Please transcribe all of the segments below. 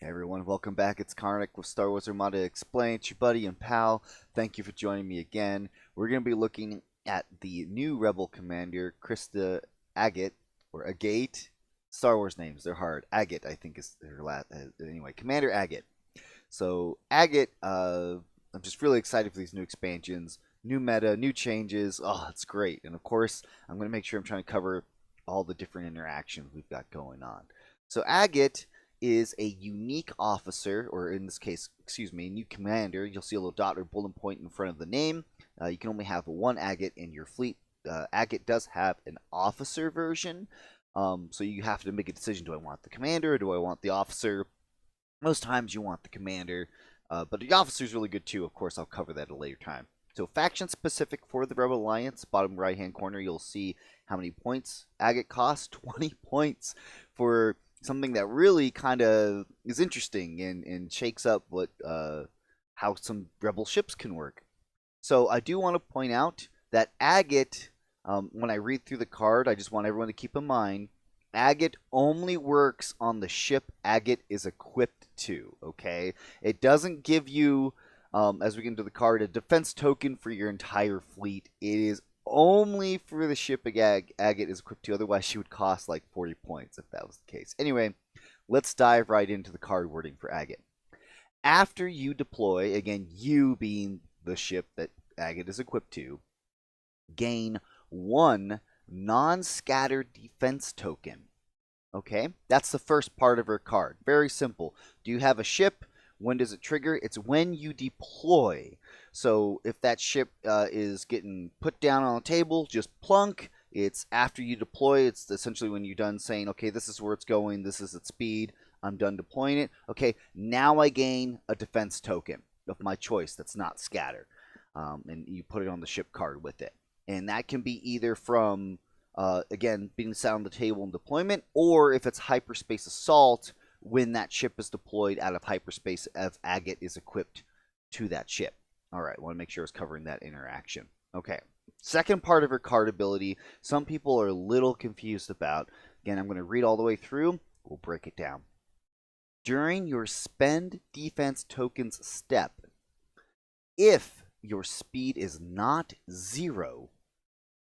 Hey everyone, welcome back. It's Karnik with Star Wars Armada Explained. It's your buddy and pal. Thank you for joining me again. We're going to be looking at the new Rebel Commander, Kyrsta Agate, or Agate. Star Wars names, they're hard. Agate, I think, is her last. Anyway, Commander Agate. So, Agate, I'm just really excited for these new expansions, new meta, new changes. Oh, it's great. And of course, I'm going to make sure I'm trying to cover all the different interactions we've got going on. So, Agate is a unique officer, or in this case, excuse me, a new commander. You'll see a little dot or bullet point in front of the name. You can only have one Agate in your fleet. Agate does have an officer version, so you have to make a decision: do I want the commander or do I want the officer? Most times you want the commander, but the officer is really good too. Of course, I'll cover that at a later time. So faction specific for the Rebel Alliance, bottom right hand corner, you'll see how many points Agate costs. 20 points for something that really kind of is interesting and shakes up what how some Rebel ships can work. So I do want to point out that Agate, when I read through the card, I just want everyone to keep in mind, Agate only works on the ship Agate is equipped to, okay? It doesn't give you, as we get into the card, a defense token for your entire fleet. It is only for the ship Agate is equipped to. Otherwise, she would cost like 40 points if that was the case. Anyway, let's dive right into the card wording for Agate. After you deploy, again, you being the ship that Agate is equipped to, gain one non-scattered defense token. Okay, that's the first part of her card. Very simple. Do you have a ship? When does it trigger? It's when you deploy. So if that ship is getting put down on the table, just plunk. It's after you deploy. It's essentially when you're done saying, okay, this is where it's going. This is its speed. I'm done deploying it. Okay, now I gain a defense token of my choice that's not scatter. And you put it on the ship card with it. And that can be either from, again, being sat on the table in deployment, or if it's hyperspace assault, when that ship is deployed out of hyperspace if Agate is equipped to that ship. All right, want to make sure I was covering that interaction. Okay, second part of her card ability, some people are a little confused about. Again, I'm going to read all the way through. We'll break it down. During your spend defense tokens step, if your speed is not 0,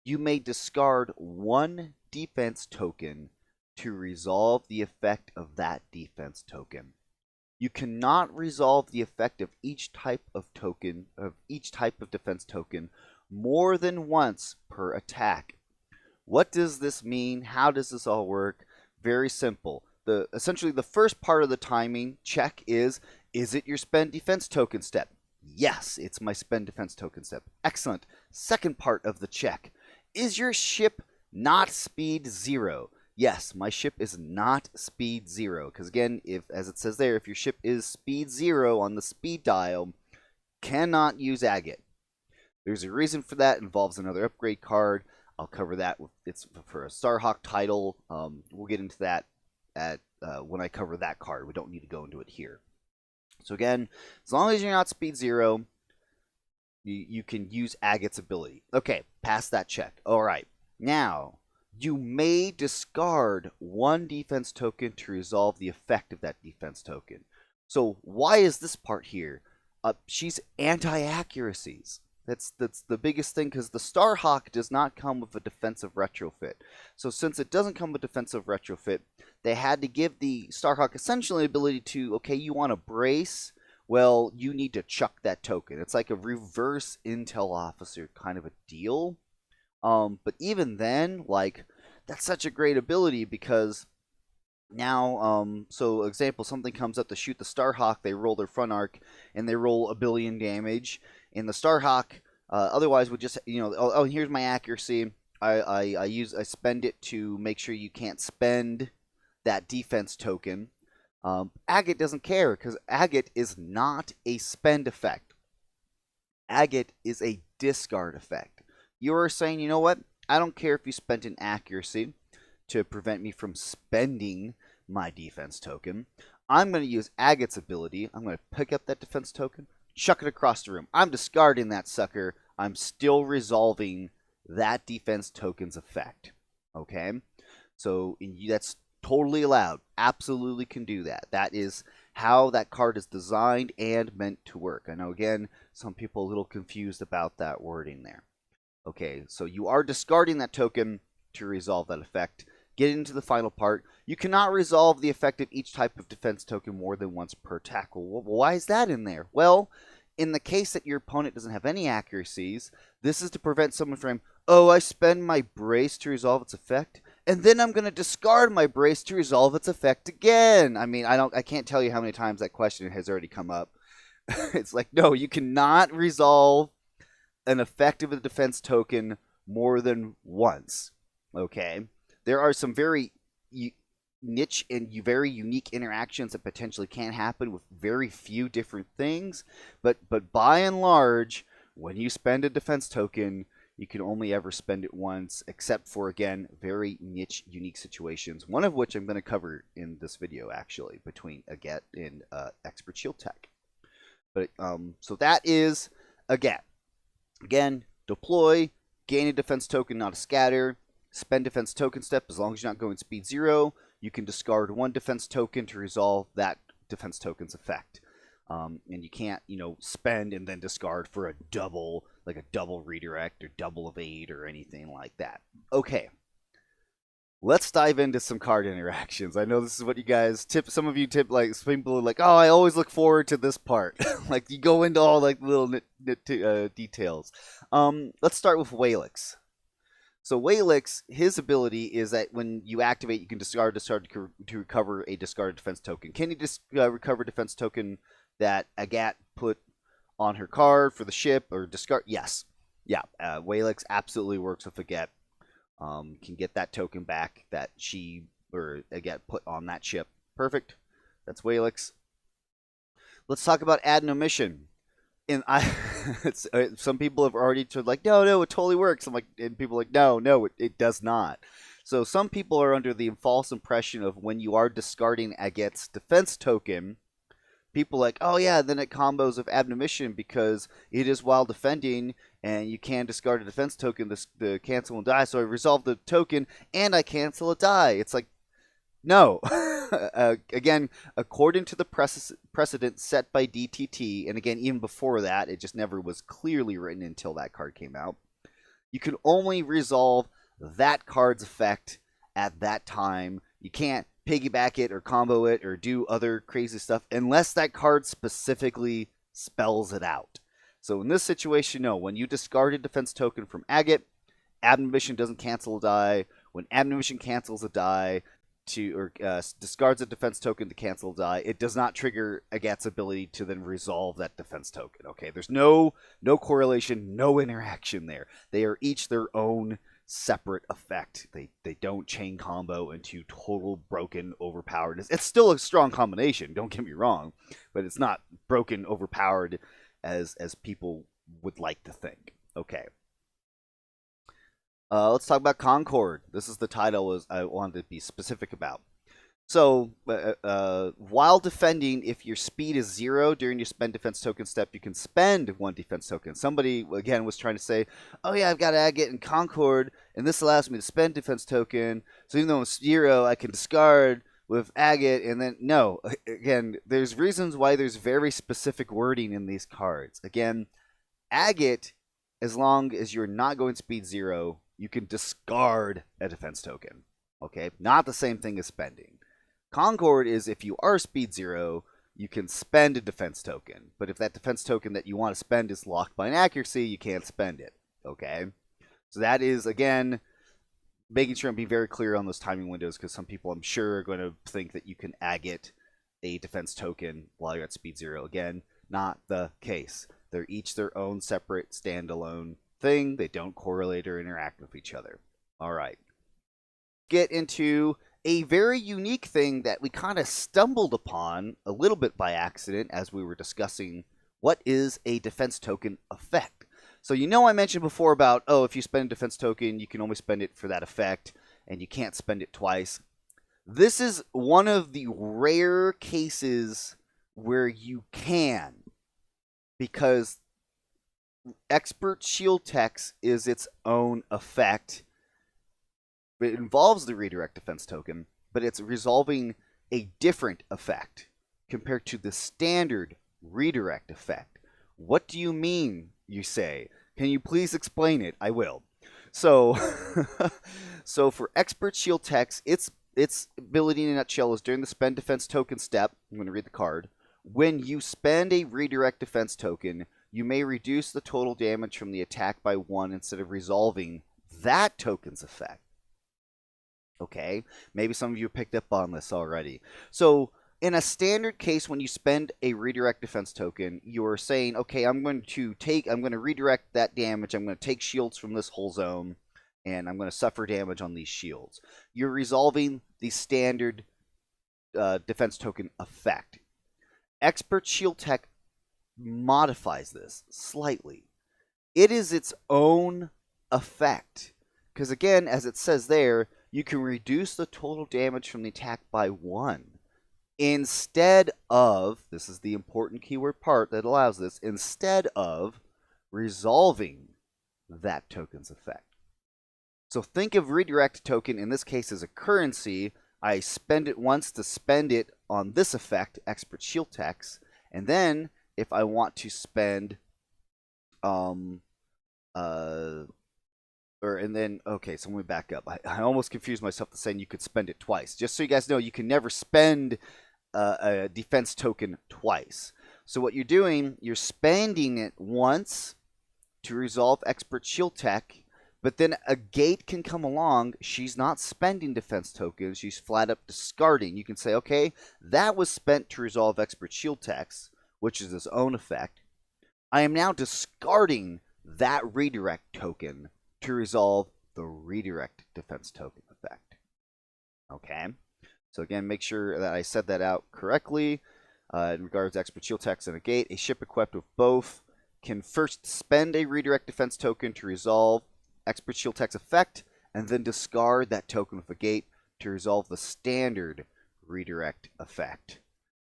you may discard one defense token to resolve the effect of that defense token. You cannot resolve the effect of each type of defense token more than once per attack. What does this mean? How does this all work? Very simple. Essentially the first part of the timing check is it your spend defense token step? Yes, it's my spend defense token step. Excellent. Second part of the check. Is your ship not speed 0? Yes, my ship is not speed 0. Because again, as it says there, if your ship is speed 0 on the speed dial, cannot use Agate. There's a reason for that. It involves another upgrade card. I'll cover that. It's for a Starhawk title. We'll get into that when I cover that card. We don't need to go into it here. So again, as long as you're not speed 0, you can use Agate's ability. Okay, pass that check. All right. Now, you may discard one defense token to resolve the effect of that defense token. So why is this part here? She's anti-accuracies. That's the biggest thing, because the Starhawk does not come with a defensive retrofit. So since it doesn't come with defensive retrofit, they had to give the Starhawk essentially the ability to, okay, you want to brace? Well, you need to chuck that token. It's like a reverse intel officer kind of a deal. But even then, like, that's such a great ability because now, so example, something comes up to shoot the Starhawk, they roll their front arc, and they roll 1 billion damage. And the Starhawk, otherwise would just, oh, here's my accuracy. I spend it to make sure you can't spend that defense token. Agate doesn't care because Agate is not a spend effect. Agate is a discard effect. You are saying, you know what? I don't care if you spent an accuracy to prevent me from spending my defense token. I'm going to use Agate's ability. I'm going to pick up that defense token, chuck it across the room. I'm discarding that sucker. I'm still resolving that defense token's effect. Okay? So that's Totally allowed. Absolutely can do that. That is how that card is designed and meant to work. I know, again, some people are a little confused about that wording there. Okay, so you are discarding that token to resolve that effect. Get into the final part. You cannot resolve the effect of each type of defense token more than once per tackle. Well, why is that in there? Well, in the case that your opponent doesn't have any accuracies, this is to prevent someone from, oh, I spend my brace to resolve its effect, and then I'm going to discard my brace to resolve its effect again. I mean, I can't tell you how many times that question has already come up. It's like, no, you cannot resolve an effect of a defense token more than once. Okay? There are some very niche and very unique interactions that potentially can happen with very few different things, but by and large, when you spend a defense token, you can only ever spend it once, except for, again, very niche, unique situations, one of which I'm going to cover in this video, actually, between Agate and Expert Shield Tech. But so that is Agate. Again, deploy, gain a defense token, not a scatter, spend defense token step. As long as you're not going speed 0, you can discard one defense token to resolve that defense token's effect. And you can't, spend and then discard for a double, like a double redirect or double evade or anything like that. Okay. Let's dive into some card interactions. I know this is what you guys tip. Some of you tip, like, some people are like, oh, I always look forward to this part. Like, you go into all, like, little details. Let's start with Walix. So Walix, his ability is that when you activate, you can discard to recover a discarded defense token. Can you recover a defense token that Agate put on her card for the ship or discard? Yes. Yeah, Walix absolutely works with Agate. Can get that token back that she or Agate put on that ship. Perfect. That's Walix. Let's talk about add an omission. And some people have already told, like, no, it totally works. I'm like, and people are like, no, it does not. So some people are under the false impression of when you are discarding Agate's defense token, people are like, oh yeah, then it combos of add an omission because it is while defending and you can discard a defense token to cancel and die. So I resolve the token and I cancel a die. It's like, no. Again, according to the precedent set by DTT, and again, even before that, it just never was clearly written until that card came out, you can only resolve that card's effect at that time. You can't piggyback it or combo it or do other crazy stuff unless that card specifically spells it out. So in this situation, no. When you discard a defense token from Agate, add an omission doesn't cancel a die. When add an omission cancels a die, discards a defense token to cancel a die, it does not trigger Agate's ability to then resolve that defense token. Okay, there's no correlation, no interaction there. They are each their own separate effect. They don't chain combo into total broken overpowered. It's still a strong combination, don't get me wrong, but it's not broken overpowered as people would like to think. Okay. Let's talk about Concord. This is the title I wanted to be specific about. So, while defending, if your speed is 0 during your spend defense token step, you can spend 1 defense token. Somebody, again, was trying to say, oh yeah, I've got Agate and Concord, and this allows me to spend defense token, so even though it's 0, I can discard with Agate, and then, no. Again, there's reasons why there's very specific wording in these cards. Again, Agate, as long as you're not going speed 0, you can discard a defense token. Okay? Not the same thing as spending. Concord is if you are speed 0, you can spend a defense token. But if that defense token that you want to spend is locked by an accuracy, you can't spend it. Okay? So that is, again, making sure I'm being very clear on those timing windows, because some people, I'm sure, are going to think that you can Agate a defense token while you're at speed 0. Again, not the case. They're each their own separate standalone thing. They don't correlate or interact with each other. All right. Get into a very unique thing that we kind of stumbled upon a little bit by accident as we were discussing what is a defense token effect. So I mentioned before about, if you spend a defense token, you can only spend it for that effect, and you can't spend it twice. This is one of the rare cases where you can, because Expert Shield Text is its own effect. It involves the redirect defense token, but it's resolving a different effect compared to the standard redirect effect. What do you mean, you say? Can you please explain it? I will. So, so for expert shield text, its ability in a nutshell is during the spend defense token step. I'm going to read the card. When you spend a redirect defense token, you may reduce the total damage from the attack by 1 instead of resolving that token's effect. Okay, maybe some of you picked up on this already. So in a standard case, when you spend a redirect defense token, you're saying, okay, I'm going to redirect that damage. I'm going to take shields from this whole zone, and I'm going to suffer damage on these shields. You're resolving the standard defense token effect. Expert Shield Tech modifies this slightly. It is its own effect. Because again, as it says there, you can reduce the total damage from the attack by 1. Instead of, this is the important keyword part that allows this, instead of resolving that token's effect. So think of redirect token in this case as a currency. I spend it once to spend it on this effect, Expert Shield Text, and then if I want to spend okay, so let me back up. I almost confused myself to saying you could spend it twice. Just so you guys know, you can never spend a defense token twice. So what you're doing, you're spending it once to resolve Expert Shield Tech, but then a gate can come along. She's not spending defense tokens. She's flat up discarding. You can say, okay, that was spent to resolve Expert Shield Text, which is its own effect. I am now discarding that redirect token to resolve the redirect defense token effect. Okay? So again, make sure that I said that out correctly. In regards to Expert Shield Text and a gate, a ship equipped with both can first spend a redirect defense token to resolve Expert Shield Text effect, and then discard that token with a gate to resolve the standard redirect effect.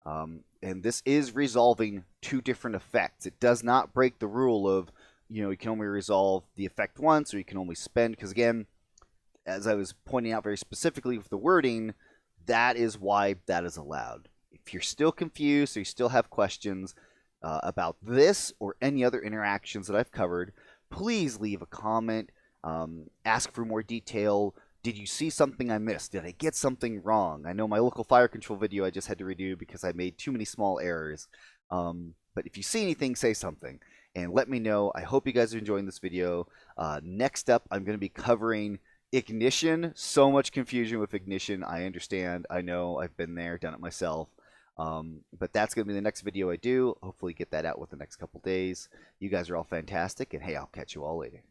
And this is resolving two different effects. It does not break the rule of, you can only resolve the effect once, or you can only spend, because again, as I was pointing out very specifically with the wording, that is why that is allowed. If you're still confused or you still have questions about this or any other interactions that I've covered, please leave a comment, ask for more detail. Did you see something I missed? Did I get something wrong? I know my local fire control video I just had to redo because I made too many small errors. But if you see anything, say something and let me know. I hope you guys are enjoying this video. Next up, I'm going to be covering ignition. So much confusion with ignition. I understand. I know. I've been there, done it myself. But that's going to be the next video I do. Hopefully get that out within the next couple days. You guys are all fantastic, and hey, I'll catch you all later.